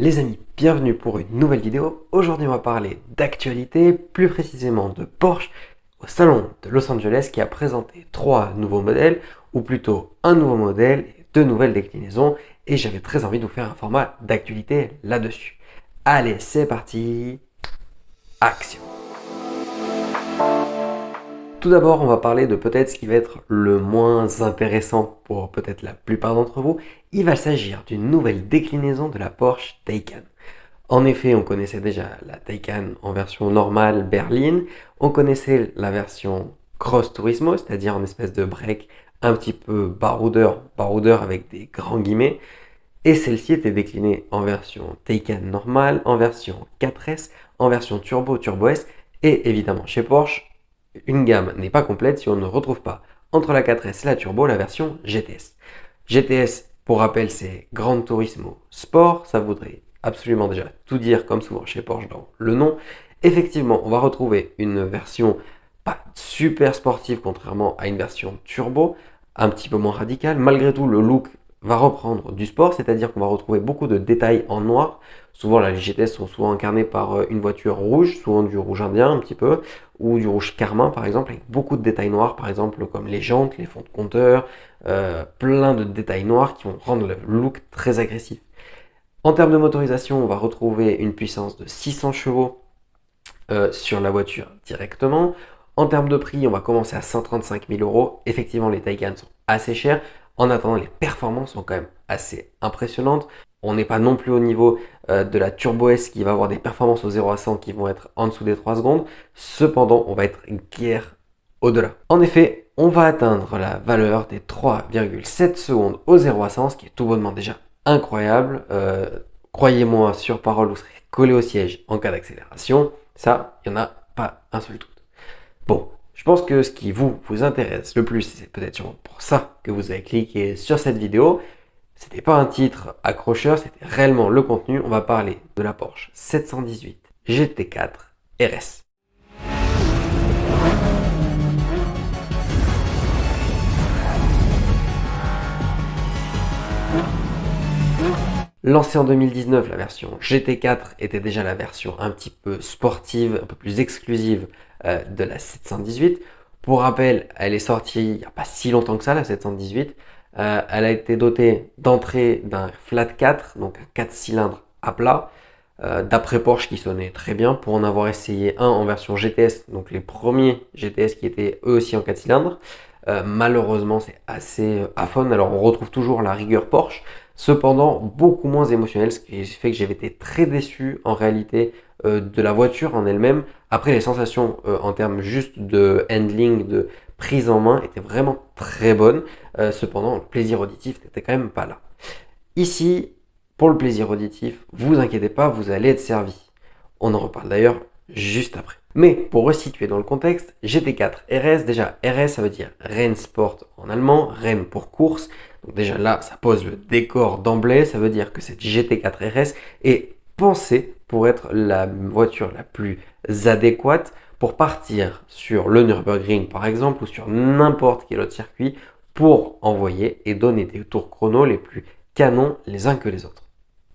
Les amis, bienvenue pour une nouvelle vidéo. Aujourd'hui on va parler d'actualité, plus précisément de Porsche au salon de Los Angeles qui a présenté 3 nouveaux modèles, ou plutôt un nouveau modèle et 2 nouvelles déclinaisons, et j'avais très envie de vous faire un format d'actualité là-dessus. Allez, c'est parti, action! Tout d'abord, on va parler de peut-être ce qui va être le moins intéressant pour peut-être la plupart d'entre vous. Il va s'agir d'une nouvelle déclinaison de la Porsche Taycan. En effet, on connaissait déjà la Taycan en version normale berline, on connaissait la version Cross Turismo, c'est-à-dire en espèce de break un petit peu baroudeur avec des grands guillemets, et celle-ci était déclinée en version Taycan normale, en version 4S, en version Turbo S, et évidemment chez Porsche, une gamme n'est pas complète si on ne retrouve pas entre la 4S et la Turbo la version GTS. GTS, pour rappel, c'est Gran Turismo Sport, ça voudrait absolument déjà tout dire comme souvent chez Porsche dans le nom. Effectivement, on va retrouver une version pas super sportive contrairement à une version turbo, un petit peu moins radicale. Malgré tout, le look va reprendre du sport, c'est-à-dire qu'on va retrouver beaucoup de détails en noir. Souvent, les GTS sont souvent incarnés par une voiture rouge, souvent du rouge indien un petit peu, ou du rouge carmin par exemple, avec beaucoup de détails noirs, par exemple comme les jantes, les fonds de compteur, plein de détails noirs qui vont rendre le look très agressif. En termes de motorisation, on va retrouver une puissance de 600 chevaux sur la voiture directement. En termes de prix, on va commencer à 135 000 euros. Effectivement, les Taycan sont assez chers. En attendant, les performances sont quand même assez impressionnantes. On n'est pas non plus au niveau de la Turbo S qui va avoir des performances au 0 à 100 qui vont être en dessous des 3 secondes. Cependant, on va être guère au-delà. En effet, on va atteindre la valeur des 3,7 secondes au 0 à 100, ce qui est tout bonnement déjà incroyable. Croyez-moi, sur parole, vous serez collé au siège en cas d'accélération. Ça, il n'y en a pas un seul doute. Bon, je pense que ce qui vous intéresse le plus, c'est peut-être sûrement pour ça que vous avez cliqué sur cette vidéo. C'était pas un titre accrocheur, c'était réellement le contenu. On va parler de la Porsche 718 GT4 RS. Lancée en 2019, la version GT4 était déjà la version un petit peu sportive, un peu plus exclusive de la 718. Pour rappel, elle est sortie il n'y a pas si longtemps que ça, la 718. Elle a été dotée d'entrée d'un flat 4, donc un 4 cylindres à plat, d'après Porsche qui sonnait très bien, pour en avoir essayé un en version GTS, donc les premiers GTS qui étaient eux aussi en 4 cylindres. Malheureusement, c'est assez aphone. Alors, on retrouve toujours la rigueur Porsche, cependant beaucoup moins émotionnel, ce qui fait que j'ai été très déçu en réalité de la voiture en elle-même. Après, les sensations en termes juste de handling, de prise en main étaient vraiment très bonnes. Cependant, le plaisir auditif n'était quand même pas là. Ici, pour le plaisir auditif, vous inquiétez pas, vous allez être servi. On en reparle d'ailleurs juste après. Mais pour resituer dans le contexte, GT4 RS, déjà RS ça veut dire Rennsport en allemand, Renn pour course. Donc déjà là, ça pose le décor d'emblée, ça veut dire que cette GT4 RS est pensée pour être la voiture la plus adéquate pour partir sur le Nürburgring par exemple ou sur n'importe quel autre circuit pour envoyer et donner des tours chrono les plus canons les uns que les autres.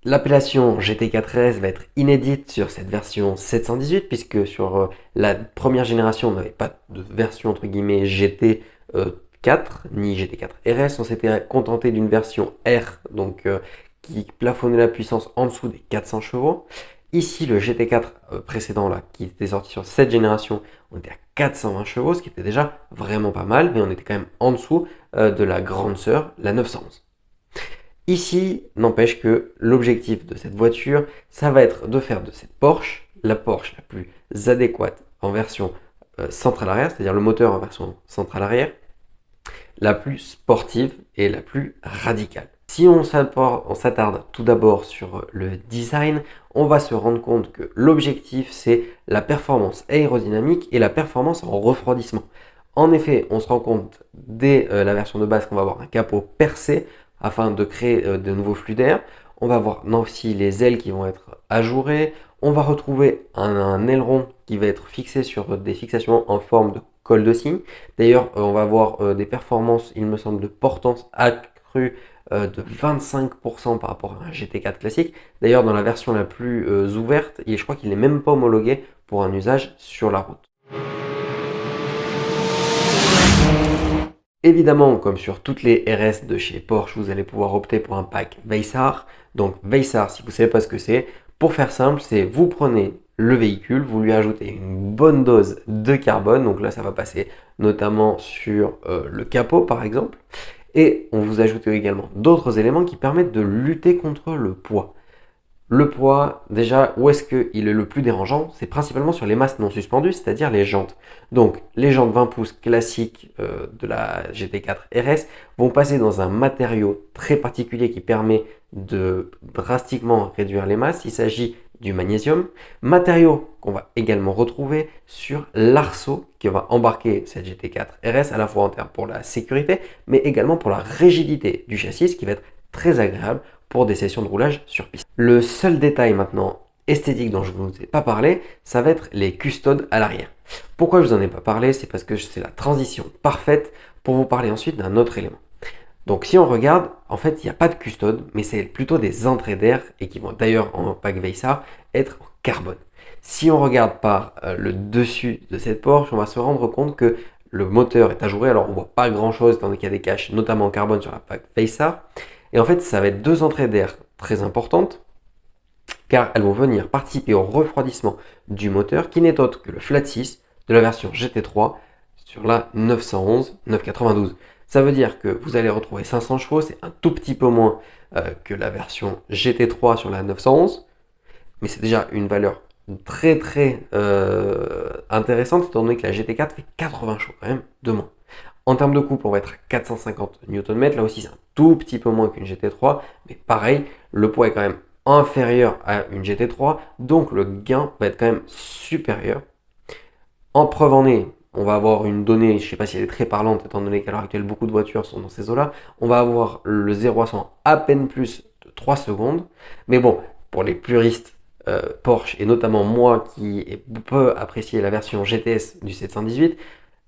L'appellation GT4RS va être inédite sur cette version 718 puisque sur la première génération on n'avait pas de version entre guillemets GT4 ni GT4 RS, on s'était contenté d'une version R donc qui plafonnait la puissance en dessous des 400 chevaux. Ici le GT4 précédent là qui était sorti sur cette génération, on était à 420 chevaux, ce qui était déjà vraiment pas mal, mais on était quand même en dessous de la grande sœur, la 911. Ici, n'empêche que l'objectif de cette voiture, ça va être de faire de cette Porsche, la Porsche la plus adéquate en version centrale arrière, c'est-à-dire le moteur en version centrale arrière, la plus sportive et la plus radicale. Si on s'attarde tout d'abord sur le design, on va se rendre compte que l'objectif c'est la performance aérodynamique et la performance en refroidissement. En effet, on se rend compte dès la version de base qu'on va avoir un capot percé afin de créer de nouveaux flux d'air. On va avoir aussi les ailes qui vont être ajourées. On va retrouver un aileron qui va être fixé sur des fixations en forme de col de cygne. D'ailleurs, on va avoir des performances, il me semble, de portance accrue de 25% par rapport à un GT4 classique. D'ailleurs, dans la version la plus ouverte, je crois qu'il n'est même pas homologué pour un usage sur la route. Évidemment, comme sur toutes les RS de chez Porsche, vous allez pouvoir opter pour un pack Veysar. Donc Veysar, si vous ne savez pas ce que c'est, pour faire simple, c'est vous prenez le véhicule, vous lui ajoutez une bonne dose de carbone. Donc là, ça va passer notamment sur le capot, par exemple. Et on vous ajoute également d'autres éléments qui permettent de lutter contre le poids. Le poids, déjà, où est-ce qu'il est le plus dérangeant? C'est principalement sur les masses non suspendues, c'est-à-dire les jantes. Donc, les jantes 20 pouces classiques de la GT4 RS vont passer dans un matériau très particulier qui permet de drastiquement réduire les masses. Il s'agit du magnésium, matériau qu'on va également retrouver sur l'arceau qui va embarquer cette GT4 RS, à la fois en termes pour la sécurité, mais également pour la rigidité du châssis, ce qui va être très agréable pour des sessions de roulage sur piste. Le seul détail maintenant esthétique dont je ne vous ai pas parlé, ça va être les custodes à l'arrière. Pourquoi je vous en ai pas parlé? C'est parce que c'est la transition parfaite pour vous parler ensuite d'un autre élément. Donc si on regarde, en fait, il n'y a pas de custode, mais c'est plutôt des entrées d'air et qui vont d'ailleurs en pack Veysar être en carbone. Si on regarde par le dessus de cette Porsche, on va se rendre compte que le moteur est ajouré. Alors on voit pas grand chose étant donné qu'il y a des caches, notamment en carbone sur la pack Veysar. Et en fait, ça va être deux entrées d'air très importantes car elles vont venir participer au refroidissement du moteur qui n'est autre que le flat 6 de la version GT3 sur la 911-992. Ça veut dire que vous allez retrouver 500 chevaux, c'est un tout petit peu moins que la version GT3 sur la 911, mais c'est déjà une valeur très intéressante étant donné que la GT4 fait 80 chevaux quand même de moins. En termes de couple, on va être à 450 Nm. Là aussi, c'est un tout petit peu moins qu'une GT3. Mais pareil, le poids est quand même inférieur à une GT3. Donc, le gain va être quand même supérieur. En preuve en est, on va avoir une donnée, je ne sais pas si elle est très parlante, étant donné qu'à l'heure actuelle, beaucoup de voitures sont dans ces eaux-là. On va avoir le 0 à 100 à peine plus de 3 secondes. Mais bon, pour les puristes Porsche, et notamment moi qui ai peu apprécié la version GTS du 718,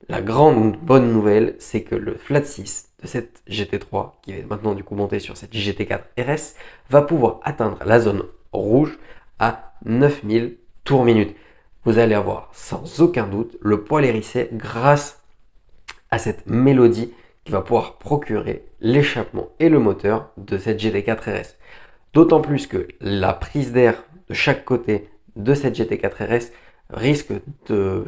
la grande bonne nouvelle, c'est que le flat 6 de cette GT3, qui est maintenant du coup monté sur cette GT4 RS, va pouvoir atteindre la zone rouge à 9000 tours minute. Vous allez avoir sans aucun doute le poil hérissé grâce à cette mélodie qui va pouvoir procurer l'échappement et le moteur de cette GT4 RS. D'autant plus que la prise d'air de chaque côté de cette GT4 RS risque de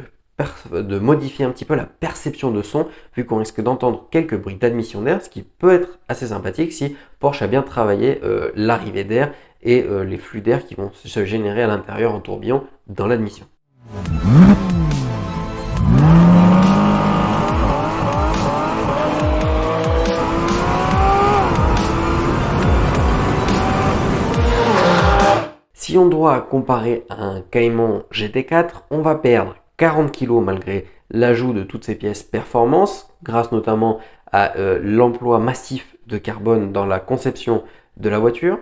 modifier un petit peu la perception de son, vu qu'on risque d'entendre quelques bruits d'admission d'air, ce qui peut être assez sympathique si Porsche a bien travaillé l'arrivée d'air et les flux d'air qui vont se générer à l'intérieur en tourbillon dans l'admission. Si on doit comparer à un Cayman GT4, on va perdre 40 kg malgré l'ajout de toutes ces pièces performance, grâce notamment à l'emploi massif de carbone dans la conception de la voiture.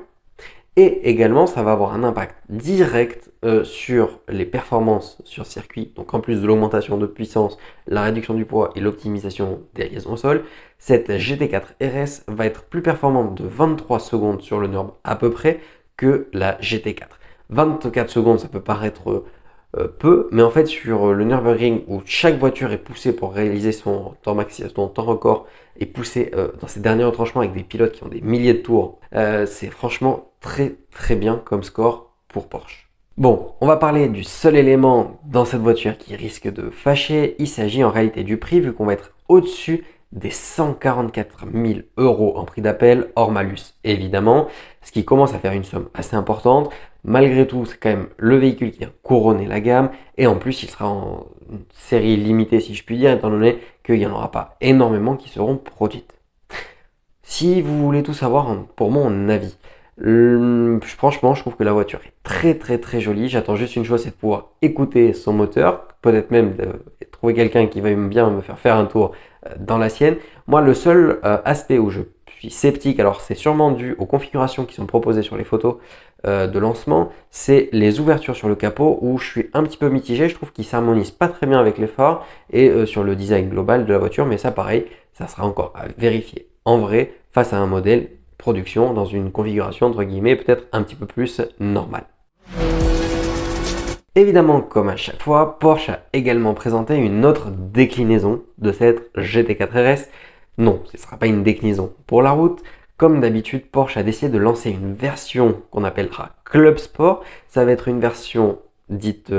Et également, ça va avoir un impact direct sur les performances sur circuit. Donc en plus de l'augmentation de puissance, la réduction du poids et l'optimisation des liaisons au sol, cette GT4 RS va être plus performante de 23 secondes sur le Nürburgring à peu près que la GT4. 24 secondes, ça peut paraître peu, mais en fait sur le Nürburgring où chaque voiture est poussée pour réaliser son temps maxi, son temps record, est poussée dans ses derniers retranchements avec des pilotes qui ont des milliers de tours, c'est franchement très bien comme score pour Porsche. Bon, on va parler du seul élément dans cette voiture qui risque de fâcher. Il s'agit en réalité du prix, vu qu'on va être au-dessus des 144 000 € en prix d'appel, hors malus évidemment, ce qui commence à faire une somme assez importante. Malgré tout, c'est quand même le véhicule qui a couronné la gamme, et en plus il sera en série limitée si je puis dire, étant donné qu'il n'y en aura pas énormément qui seront produites. Si vous voulez tout savoir pour mon avis, franchement je trouve que la voiture est très jolie. J'attends juste une chose, c'est de pouvoir écouter son moteur, peut-être même de trouver quelqu'un qui va bien me faire un tour dans la sienne. Moi, le seul aspect où je suis sceptique, alors c'est sûrement dû aux configurations qui sont proposées sur les photos de lancement, c'est les ouvertures sur le capot où je suis un petit peu mitigé. Je trouve qu'ils s'harmonisent pas très bien avec les phares et sur le design global de la voiture, mais ça pareil, ça sera encore à vérifier en vrai face à un modèle production dans une configuration entre guillemets peut-être un petit peu plus normale. Évidemment, comme à chaque fois, Porsche a également présenté une autre déclinaison de cette GT4 RS. Non, ce ne sera pas une déclinaison pour la route. Comme d'habitude, Porsche a décidé de lancer une version qu'on appellera Club Sport. Ça va être une version dite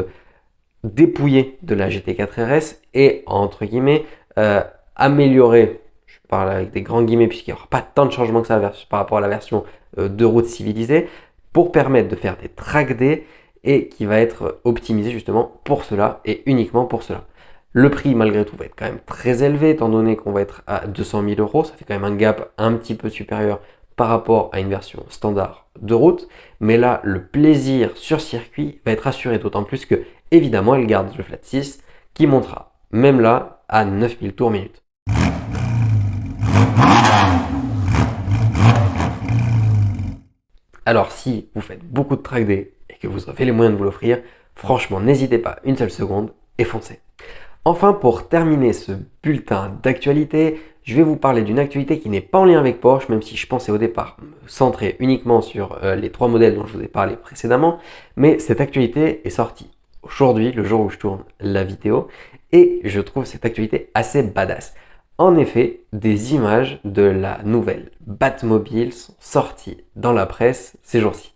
dépouillée de la GT4 RS et entre guillemets améliorée. Je parle avec des grands guillemets puisqu'il n'y aura pas tant de changements que ça par rapport à la version de route civilisée pour permettre de faire des track day et qui va être optimisé justement pour cela et uniquement pour cela. Le prix malgré tout va être quand même très élevé étant donné qu'on va être à 200 000 euros, ça fait quand même un gap un petit peu supérieur par rapport à une version standard de route, mais là le plaisir sur circuit va être assuré d'autant plus que évidemment elle garde le flat 6 qui montera même là à 9000 tours minute. Alors si vous faites beaucoup de track day et que vous avez les moyens de vous l'offrir, franchement n'hésitez pas une seule seconde et foncez. Enfin, pour terminer ce bulletin d'actualité, je vais vous parler d'une actualité qui n'est pas en lien avec Porsche, même si je pensais au départ me centrer uniquement sur les 3 modèles dont je vous ai parlé précédemment, mais cette actualité est sortie aujourd'hui, le jour où je tourne la vidéo, et je trouve cette actualité assez badass. En effet, des images de la nouvelle Batmobile sont sorties dans la presse ces jours-ci.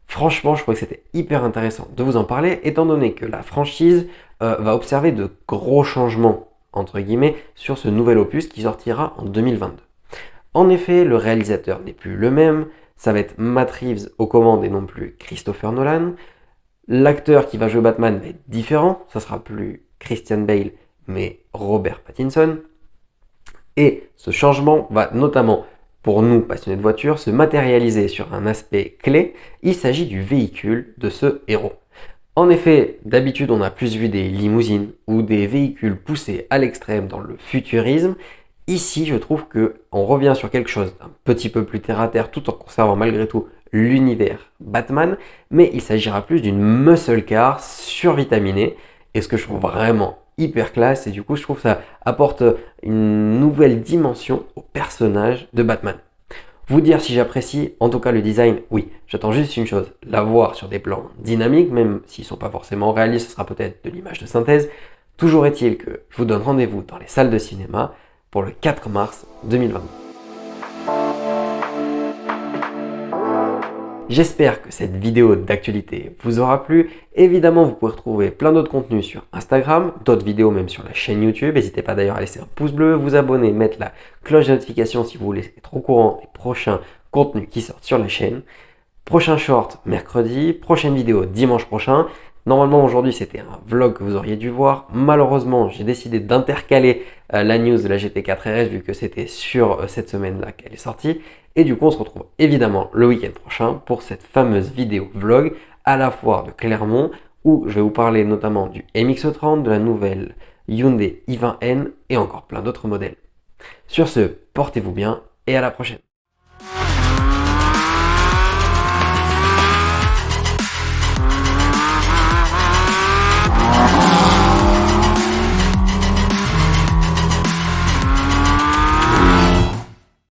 Franchement, je trouvais que c'était hyper intéressant de vous en parler, étant donné que la franchise va observer de gros changements, entre guillemets, sur ce nouvel opus qui sortira en 2022. En effet, le réalisateur n'est plus le même, ça va être Matt Reeves aux commandes et non plus Christopher Nolan. L'acteur qui va jouer Batman va être différent, ça sera plus Christian Bale, mais Robert Pattinson. Et ce changement va notamment, pour nous passionnés de voitures, se matérialiser sur un aspect clé. Il s'agit du véhicule de ce héros. En effet, d'habitude on a plus vu des limousines ou des véhicules poussés à l'extrême dans le futurisme. Ici, je trouve qu'on revient sur quelque chose d'un petit peu plus terre à terre tout en conservant malgré tout l'univers Batman, mais il s'agira plus d'une muscle car survitaminée. Et ce que je trouve vraiment hyper classe, et du coup je trouve que ça apporte une nouvelle dimension au personnage de Batman. Vous dire si j'apprécie, en tout cas le design, oui, j'attends juste une chose, la voir sur des plans dynamiques, même s'ils ne sont pas forcément réalistes, ce sera peut-être de l'image de synthèse. Toujours est-il que je vous donne rendez-vous dans les salles de cinéma pour le 4 mars 2022. J'espère que cette vidéo d'actualité vous aura plu. Évidemment, vous pouvez retrouver plein d'autres contenus sur Instagram, d'autres vidéos même sur la chaîne YouTube. N'hésitez pas d'ailleurs à laisser un pouce bleu, vous abonner, mettre la cloche de notification si vous voulez être au courant des prochains contenus qui sortent sur la chaîne. Prochain short mercredi, prochaine vidéo dimanche prochain. Normalement aujourd'hui c'était un vlog que vous auriez dû voir. Malheureusement j'ai décidé d'intercaler la news de la GT4 RS vu que c'était sur cette semaine-là qu'elle est sortie. Et du coup on se retrouve évidemment le week-end prochain pour cette fameuse vidéo vlog à la foire de Clermont où je vais vous parler notamment du MX-30, de la nouvelle Hyundai i20N et encore plein d'autres modèles. Sur ce, portez-vous bien et à la prochaine.